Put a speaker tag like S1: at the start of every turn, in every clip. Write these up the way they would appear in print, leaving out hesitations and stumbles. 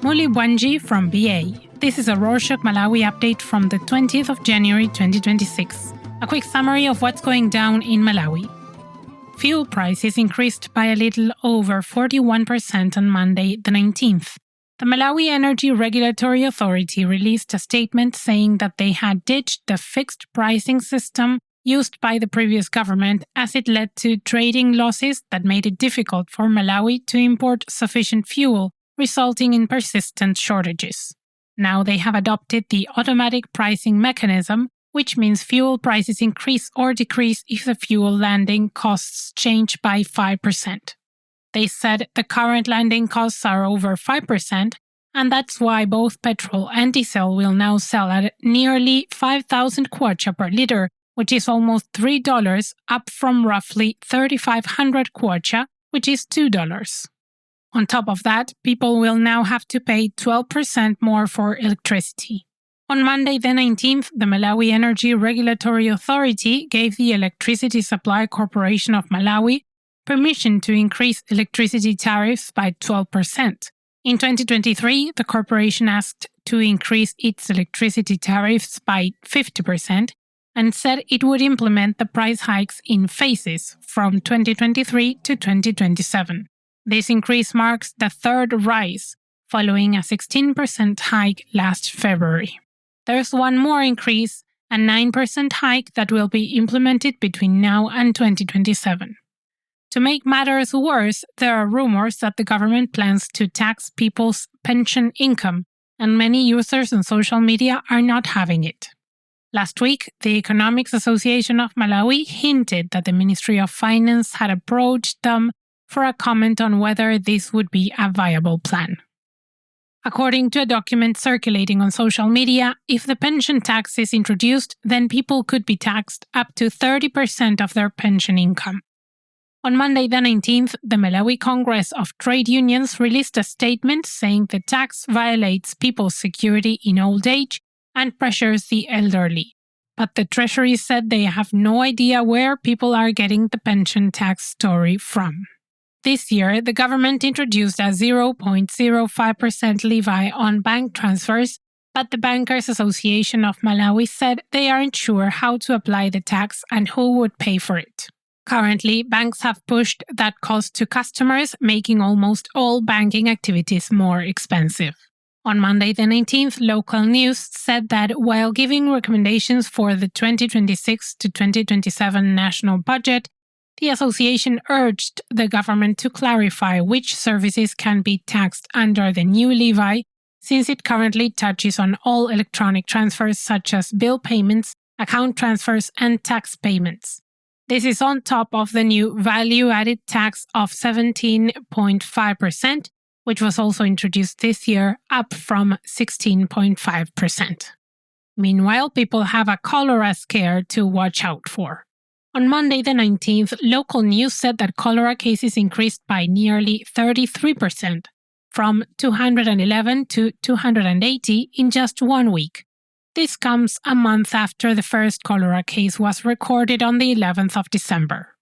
S1: Muli Bwanji from BA. This is a Rorschach Malawi update from the 20th of January 2026. A quick summary of what's going down in Malawi. Fuel prices increased by a little over 41% on Monday the 19th. The Malawi Energy Regulatory Authority released a statement saying that they had ditched the fixed pricing system used by the previous government as it led to trading losses that made it difficult for Malawi to import sufficient fuel, resulting in persistent shortages. Now they have adopted the automatic pricing mechanism, which means fuel prices increase or decrease if the fuel landing costs change by 5%. They said the current landing costs are over 5%, and that's why both petrol and diesel will now sell at nearly 5,000 kwacha per liter, which is almost $3, up from roughly 3,500 kwacha, which is $2. On top of that, people will now have to pay 12% more for electricity. On Monday the 19th, the Malawi Energy Regulatory Authority gave the Electricity Supply Corporation of Malawi permission to increase electricity tariffs by 12%. In 2023, the corporation asked to increase its electricity tariffs by 50% and said it would implement the price hikes in phases from 2023 to 2027. This increase marks the third rise, following a 16% hike last February. There's one more increase, a 9% hike that will be implemented between now and 2027. To make matters worse, there are rumors that the government plans to tax people's pension income, and many users on social media are not having it. Last week, the Economics Association of Malawi hinted that the Ministry of Finance had approached them for a comment on whether this would be a viable plan. According to a document circulating on social media, if the pension tax is introduced, then people could be taxed up to 30% of their pension income. On Monday the 19th, the Malawi Congress of Trade Unions released a statement saying the tax violates people's security in old age and pressures the elderly. But the Treasury said they have no idea where people are getting the pension tax story from. This year, the government introduced a 0.05% levy on bank transfers, but the Bankers Association of Malawi said they aren't sure how to apply the tax and who would pay for it. Currently, banks have pushed that cost to customers, making almost all banking activities more expensive. On Monday the 19th, local news said that while giving recommendations for the 2026 to 2027 national budget, the association urged the government to clarify which services can be taxed under the new levy, since it currently touches on all electronic transfers such as bill payments, account transfers, and tax payments. This is on top of the new value-added tax of 17.5%, which was also introduced this year, up from 16.5%. Meanwhile, people have a cholera scare to watch out for. On Monday the 19th, local news said that cholera cases increased by nearly 33%, from 211 to 280 in just 1 week. This comes a month after the first cholera case was recorded on the 11th of December.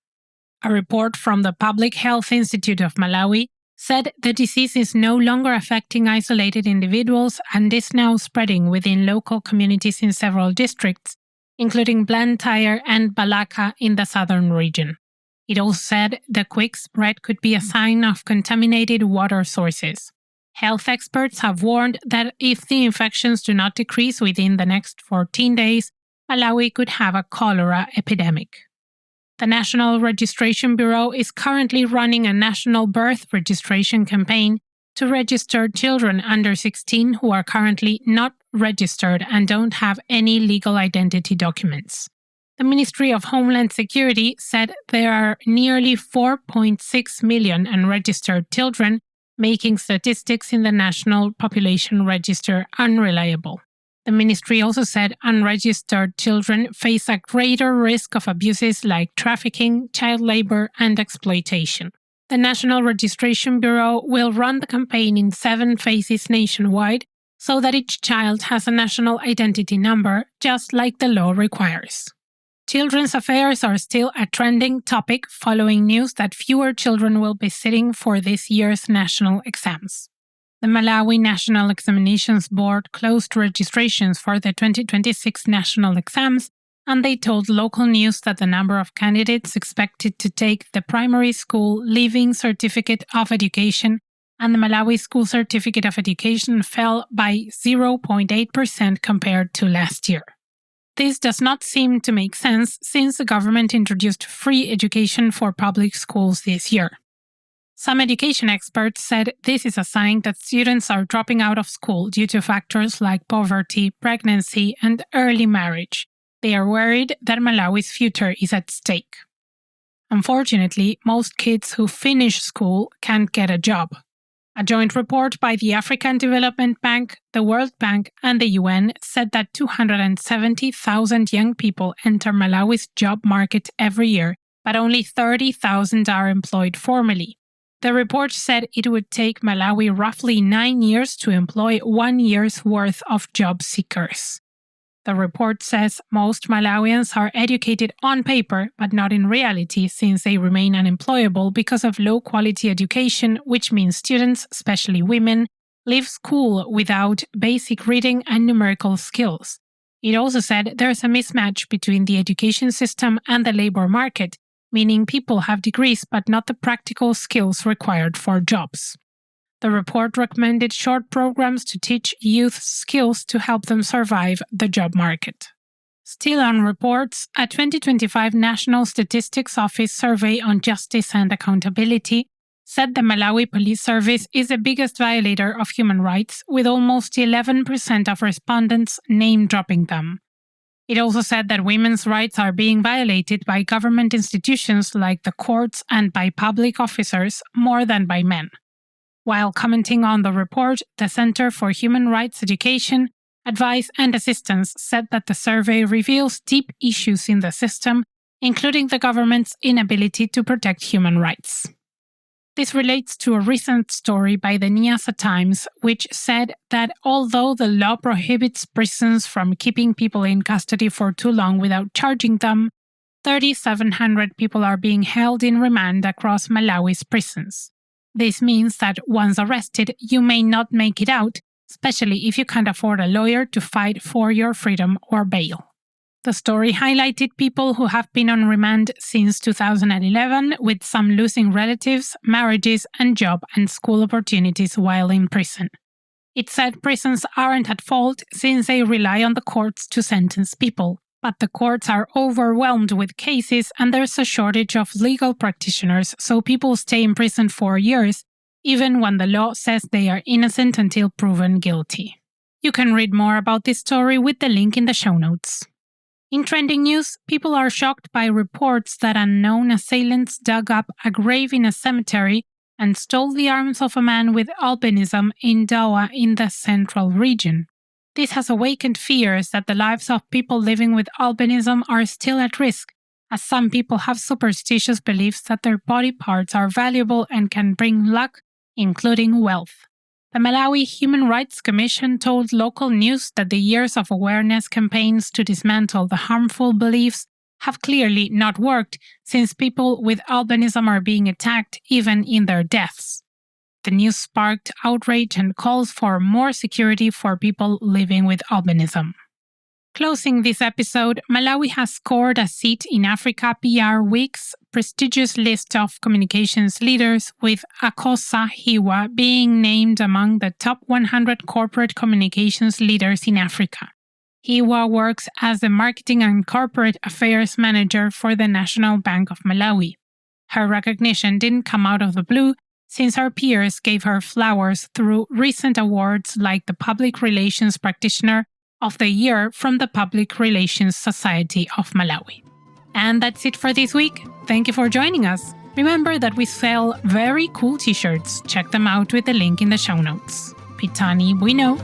S1: A report from the Public Health Institute of Malawi said the disease is no longer affecting isolated individuals and is now spreading within local communities in several districts, including Blantyre and Balaka in the southern region. It also said the quick spread could be a sign of contaminated water sources. Health experts have warned that if the infections do not decrease within the next 14 days, Malawi could have a cholera epidemic. The National Registration Bureau is currently running a national birth registration campaign to register children under 16 who are currently not registered and don't have any legal identity documents. The Ministry of Homeland Security said there are nearly 4.6 million unregistered children, making statistics in the National Population Register unreliable. The ministry also said unregistered children face a greater risk of abuses like trafficking, child labor, and exploitation. The National Registration Bureau will run the campaign in 7 phases nationwide so that each child has a national identity number, just like the law requires. Children's affairs are still a trending topic following news that fewer children will be sitting for this year's national exams. The Malawi National Examinations Board closed registrations for the 2026 national exams, and they told local news that the number of candidates expected to take the primary school leaving certificate of education and the Malawi School Certificate of Education fell by 0.8% compared to last year. This does not seem to make sense since the government introduced free education for public schools this year. Some education experts said this is a sign that students are dropping out of school due to factors like poverty, pregnancy, and early marriage. They are worried that Malawi's future is at stake. Unfortunately, most kids who finish school can't get a job. A joint report by the African Development Bank, the World Bank, and the UN said that 270,000 young people enter Malawi's job market every year, but only 30,000 are employed formally. The report said it would take Malawi roughly 9 years to employ 1 year's worth of job seekers. The report says most Malawians are educated on paper, but not in reality, since they remain unemployable because of low-quality education, which means students, especially women, leave school without basic reading and numerical skills. It also said there's a mismatch between the education system and the labor market, meaning people have degrees but not the practical skills required for jobs. The report recommended short programs to teach youth skills to help them survive the job market. Still on reports, a 2025 National Statistics Office survey on justice and accountability said the Malawi Police Service is the biggest violator of human rights, with almost 11% of respondents name-dropping them. It also said that women's rights are being violated by government institutions like the courts and by public officers more than by men. While commenting on the report, the Center for Human Rights Education, Advice and Assistance said that the survey reveals deep issues in the system, including the government's inability to protect human rights. This relates to a recent story by the Nyasa Times, which said that although the law prohibits prisons from keeping people in custody for too long without charging them, 3,700 people are being held in remand across Malawi's prisons. This means that once arrested, you may not make it out, especially if you can't afford a lawyer to fight for your freedom or bail. The story highlighted people who have been on remand since 2011, with some losing relatives, marriages, and job and school opportunities while in prison. It said prisons aren't at fault since they rely on the courts to sentence people, but the courts are overwhelmed with cases and there's a shortage of legal practitioners, so people stay in prison for years, even when the law says they are innocent until proven guilty. You can read more about this story with the link in the show notes. In trending news, people are shocked by reports that unknown assailants dug up a grave in a cemetery and stole the arms of a man with albinism in Dawa in the central region. This has awakened fears that the lives of people living with albinism are still at risk, as some people have superstitious beliefs that their body parts are valuable and can bring luck, including wealth. The Malawi Human Rights Commission told local news that the years of awareness campaigns to dismantle the harmful beliefs have clearly not worked, since people with albinism are being attacked even in their deaths. The news sparked outrage and calls for more security for people living with albinism. Closing this episode, Malawi has scored a seat in Africa PR Week's prestigious list of communications leaders, with Akosa Hiwa being named among the top 100 corporate communications leaders in Africa. Hiwa works as the Marketing and Corporate Affairs Manager for the National Bank of Malawi. Her recognition didn't come out of the blue, since her peers gave her flowers through recent awards like the Public Relations Practitioner of the Year from the Public Relations Society of Malawi. And that's it for this week. Thank you for joining us. Remember that we sell very cool t-shirts. Check them out with the link in the show notes. Pitani Bueno.